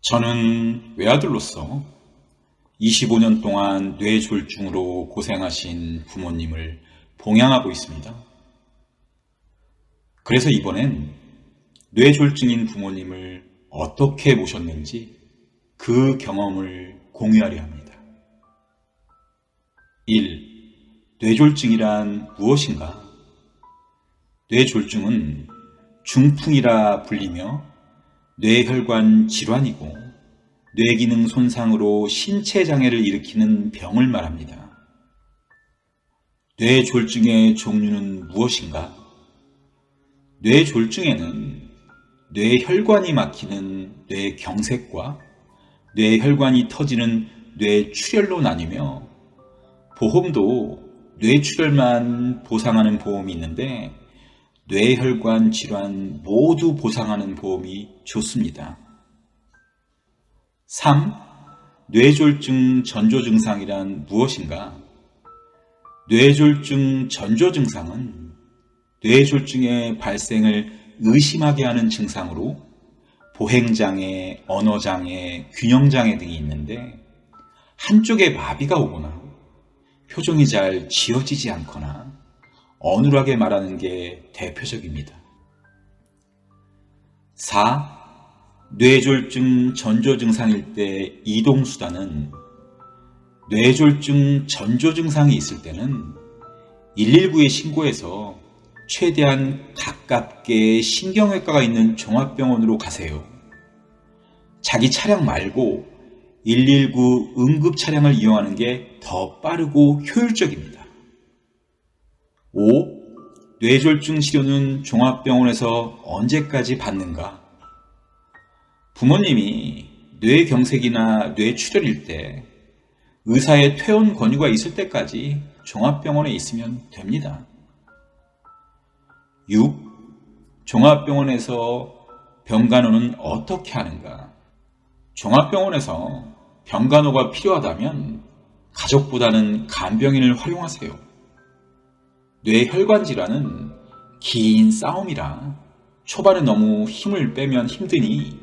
저는 외아들로서 25년 동안 뇌졸중으로 고생하신 부모님을 봉양하고 있습니다. 그래서 이번엔 뇌졸중인 부모님을 어떻게 모셨는지 그 경험을 공유하려 합니다. 1. 뇌졸중이란 무엇인가? 뇌졸중은 중풍이라 불리며 뇌혈관 질환이고 뇌기능 손상으로 신체 장애를 일으키는 병을 말합니다. 뇌졸중의 종류는 무엇인가? 뇌졸중에는 뇌혈관이 막히는 뇌경색과 뇌혈관이 터지는 뇌출혈로 나뉘며 보험도 뇌출혈만 보상하는 보험이 있는데 뇌혈관 질환 모두 보상하는 보험이 좋습니다. 3. 뇌졸중 전조 증상이란 무엇인가? 뇌졸중 전조 증상은 뇌졸중의 발생을 의심하게 하는 증상으로 보행장애, 언어장애, 균형장애 등이 있는데 한쪽에 마비가 오거나 표정이 잘 지어지지 않거나 어눌하게 말하는 게 대표적입니다. 4. 뇌졸중 전조 증상일 때 이동수단은 뇌졸중 전조 증상이 있을 때는 119에 신고해서 최대한 가깝게 신경외과가 있는 종합병원으로 가세요. 자기 차량 말고 119 응급 차량을 이용하는 게 더 빠르고 효율적입니다. 5. 뇌졸중 치료는 종합병원에서 언제까지 받는가? 부모님이 뇌경색이나 뇌출혈일 때 의사의 퇴원 권유가 있을 때까지 종합병원에 있으면 됩니다. 6. 종합병원에서 병간호는 어떻게 하는가? 종합병원에서 병간호가 필요하다면 가족보다는 간병인을 활용하세요. 뇌혈관 질환은 긴 싸움이라 초반에 너무 힘을 빼면 힘드니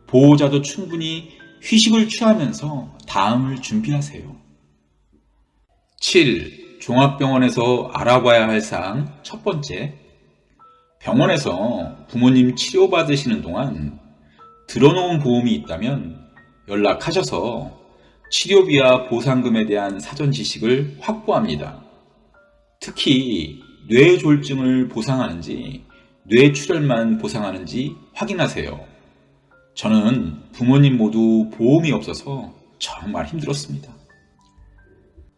보호자도 충분히 휴식을 취하면서 다음을 준비하세요. 7. 종합병원에서 알아봐야 할 사항 첫 번째, 병원에서 부모님 치료받으시는 동안 들어놓은 보험이 있다면 연락하셔서 치료비와 보상금에 대한 사전 지식을 확보합니다. 특히 뇌졸중을 보상하는지 뇌출혈만 보상하는지 확인하세요. 저는 부모님 모두 보험이 없어서 정말 힘들었습니다.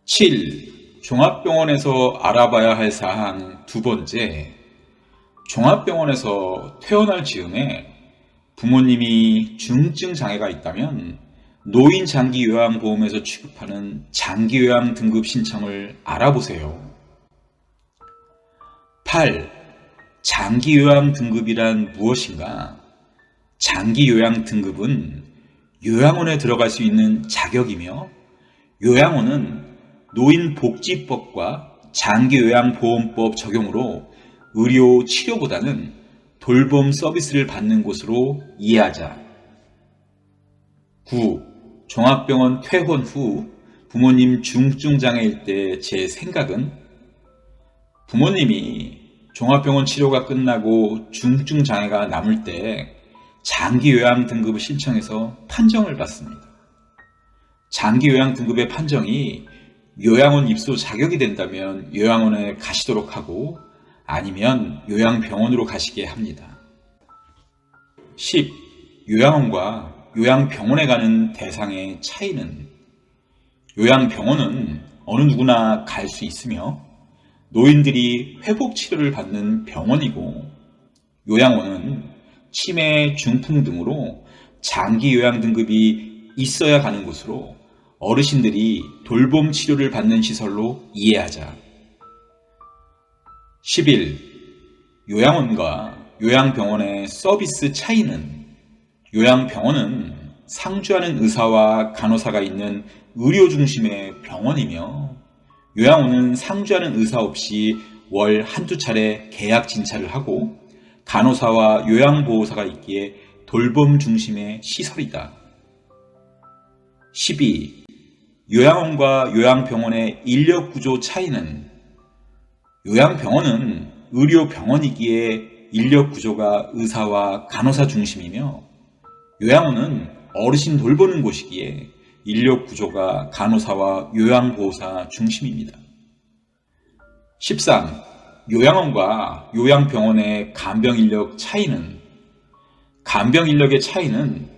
7. 종합병원에서 알아봐야 할 사항 두 번째, 종합병원에서 퇴원할 즈음에 부모님이 중증 장애가 있다면 노인장기요양보험에서 취급하는 장기요양 등급 신청을 알아보세요. 8. 장기요양 등급이란 무엇인가? 장기요양 등급은 요양원에 들어갈 수 있는 자격이며 요양원은 노인복지법과 장기요양보험법 적용으로 의료 치료보다는 돌봄 서비스를 받는 곳으로 이해하자. 9. 종합병원 퇴원 후 부모님 중증장애일 때 제 생각은 부모님이 종합병원 치료가 끝나고 중증장애가 남을 때 장기요양 등급을 신청해서 판정을 받습니다. 장기요양 등급의 판정이 요양원 입소 자격이 된다면 요양원에 가시도록 하고 아니면 요양병원으로 가시게 합니다. 10. 요양원과 요양병원에 가는 대상의 차이는 요양병원은 어느 누구나 갈 수 있으며 노인들이 회복치료를 받는 병원이고 요양원은 치매, 중풍 등으로 장기요양 등급이 있어야 가는 곳으로 어르신들이 돌봄 치료를 받는 시설로 이해하자. 11. 요양원과 요양병원의 서비스 차이는 요양병원은 상주하는 의사와 간호사가 있는 의료 중심의 병원이며 요양원은 상주하는 의사 없이 월 한두 차례 계약 진찰을 하고 간호사와 요양보호사가 있기에 돌봄 중심의 시설이다. 12. 요양원과 요양병원의 인력구조 차이는 요양병원은 의료병원이기에 인력구조가 의사와 간호사 중심이며 요양원은 어르신 돌보는 곳이기에 인력구조가 간호사와 요양보호사 중심입니다. 13. 요양원과 요양병원의 간병인력 차이는 간병인력의 차이는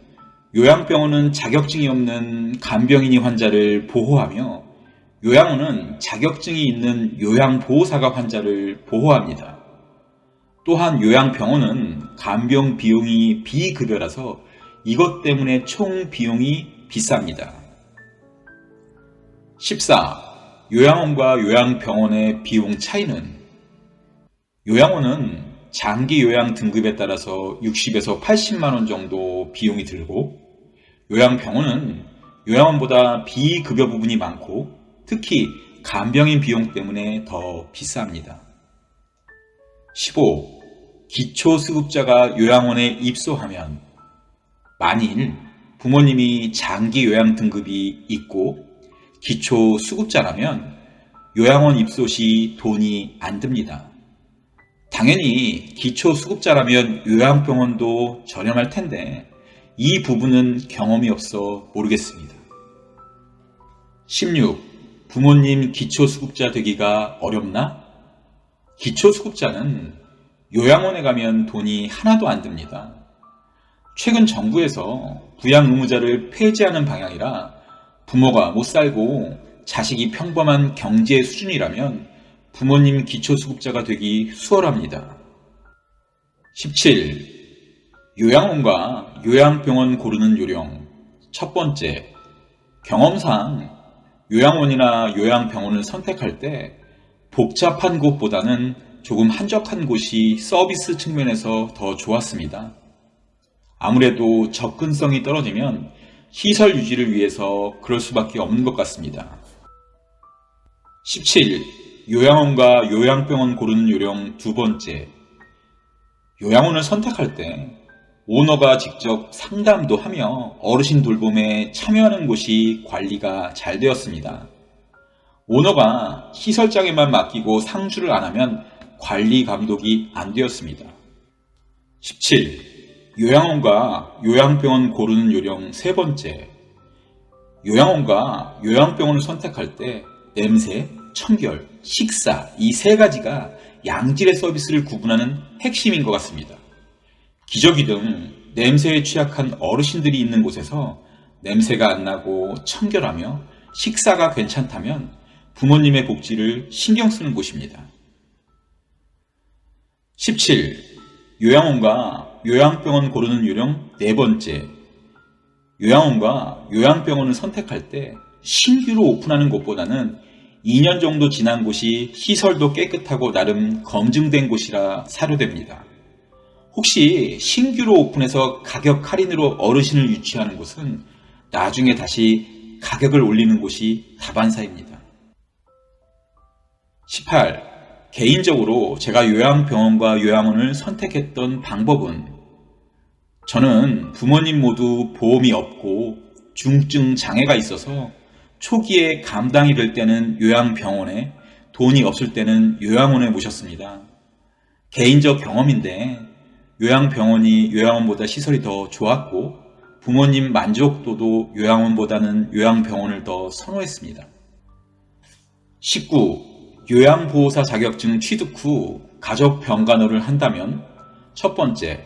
요양병원은 자격증이 없는 간병인이 환자를 보호하며 요양원은 자격증이 있는 요양보호사가 환자를 보호합니다. 또한 요양병원은 간병 비용이 비급여라서 이것 때문에 총 비용이 비쌉니다. 14. 요양원과 요양병원의 비용 차이는 요양원은 장기 요양 등급에 따라서 60에서 80만 원 정도 비용이 들고 요양병원은 요양원보다 비급여 부분이 많고 특히 간병인 비용 때문에 더 비쌉니다. 15. 기초수급자가 요양원에 입소하면 만일 부모님이 장기 요양 등급이 있고 기초수급자라면 요양원 입소 시 돈이 안 듭니다. 당연히 기초수급자라면 요양병원도 저렴할 텐데 이 부분은 경험이 없어 모르겠습니다. 16. 부모님 기초수급자 되기가 어렵나? 기초수급자는 요양원에 가면 돈이 하나도 안 듭니다. 최근 정부에서 부양의무자를 폐지하는 방향이라 부모가 못 살고 자식이 평범한 경제 수준이라면 부모님 기초수급자가 되기 수월합니다. 17. 요양원과 요양병원 고르는 요령. 첫 번째, 경험상 요양원이나 요양병원을 선택할 때 복잡한 곳보다는 조금 한적한 곳이 서비스 측면에서 더 좋았습니다. 아무래도 접근성이 떨어지면 시설 유지를 위해서 그럴 수밖에 없는 것 같습니다. 17. 요양원과 요양병원 고르는 요령 두 번째, 요양원을 선택할 때 오너가 직접 상담도 하며 어르신 돌봄에 참여하는 곳이 관리가 잘 되었습니다. 오너가 시설장에만 맡기고 상주를 안 하면 관리 감독이 안 되었습니다. 17. 요양원과 요양병원 고르는 요령 세 번째, 요양원과 요양병원을 선택할 때 냄새, 청결, 식사 이 세 가지가 양질의 서비스를 구분하는 핵심인 것 같습니다. 기저귀등 냄새에 취약한 어르신들이 있는 곳에서 냄새가 안 나고 청결하며 식사가 괜찮다면 부모님의 복지를 신경 쓰는 곳입니다. 17. 요양원과 요양병원 고르는 요령 네 번째, 요양원과 요양병원을 선택할 때 신규로 오픈하는 곳보다는 2년 정도 지난 곳이 시설도 깨끗하고 나름 검증된 곳이라 사료됩니다. 혹시 신규로 오픈해서 가격 할인으로 어르신을 유치하는 곳은 나중에 다시 가격을 올리는 곳이 다반사입니다. 18. 개인적으로 제가 요양병원과 요양원을 선택했던 방법은 저는 부모님 모두 보험이 없고 중증 장애가 있어서 초기에 감당이 될 때는 요양병원에, 돈이 없을 때는 요양원에 모셨습니다. 개인적 경험인데 요양병원이 요양원보다 시설이 더 좋았고 부모님 만족도도 요양원보다는 요양병원을 더 선호했습니다. 19. 요양보호사 자격증 취득 후 가족 병간호를 한다면 첫 번째,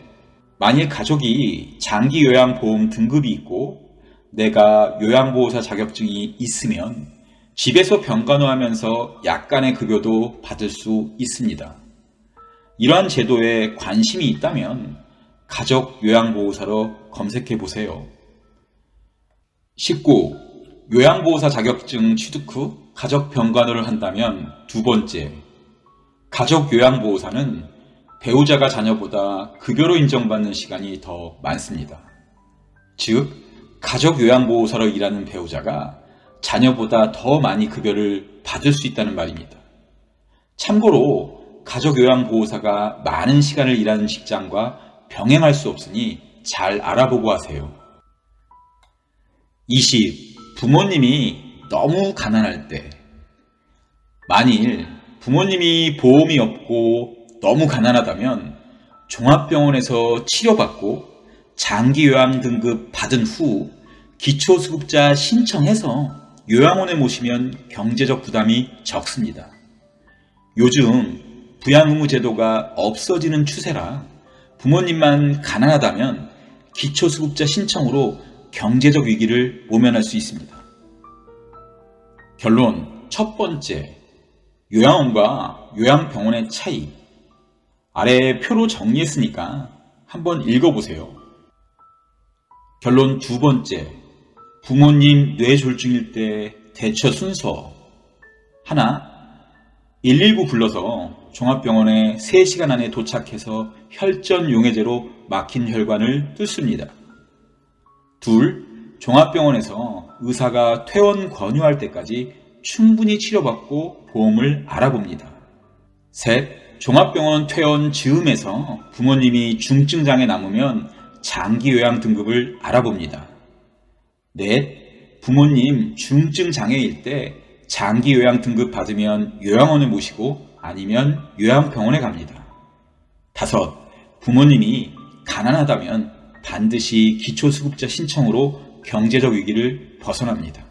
만일 가족이 장기 요양보험 등급이 있고 내가 요양보호사 자격증이 있으면 집에서 병간호하면서 약간의 급여도 받을 수 있습니다. 이러한 제도에 관심이 있다면 가족 요양보호사로 검색해 보세요. 19. 요양보호사 자격증 취득 후 가족 병간호를 한다면 두 번째, 가족 요양보호사는 배우자가 자녀보다 급여로 인정받는 시간이 더 많습니다. 즉, 가족 요양보호사로 일하는 배우자가 자녀보다 더 많이 급여를 받을 수 있다는 말입니다. 참고로 가족요양보호사가 많은 시간을 일하는 직장과 병행할 수 없으니 잘 알아보고 하세요. 20. 부모님이 너무 가난할 때, 만일 부모님이 보험이 없고 너무 가난하다면 종합병원에서 치료받고 장기요양 등급 받은 후 기초수급자 신청해서 요양원에 모시면 경제적 부담이 적습니다. 요즘 부양의무 제도가 없어지는 추세라 부모님만 가난하다면 기초수급자 신청으로 경제적 위기를 모면할 수 있습니다. 결론 첫 번째, 요양원과 요양병원의 차이. 아래 표로 정리했으니까 한번 읽어보세요. 결론 두 번째, 부모님 뇌졸중일 때 대처 순서. 하나, 119 불러서 종합병원에 3시간 안에 도착해서 혈전용해제로 막힌 혈관을 뚫습니다. 둘, 종합병원에서 의사가 퇴원 권유할 때까지 충분히 치료받고 보험을 알아봅니다. 셋, 종합병원 퇴원 즈음에서 부모님이 중증장애 남으면 장기요양 등급을 알아봅니다. 넷, 부모님 중증장애일 때 장기요양 등급 받으면 요양원에 모시고 아니면 요양병원에 갑니다. 다섯, 부모님이 가난하다면 반드시 기초수급자 신청으로 경제적 위기를 벗어납니다.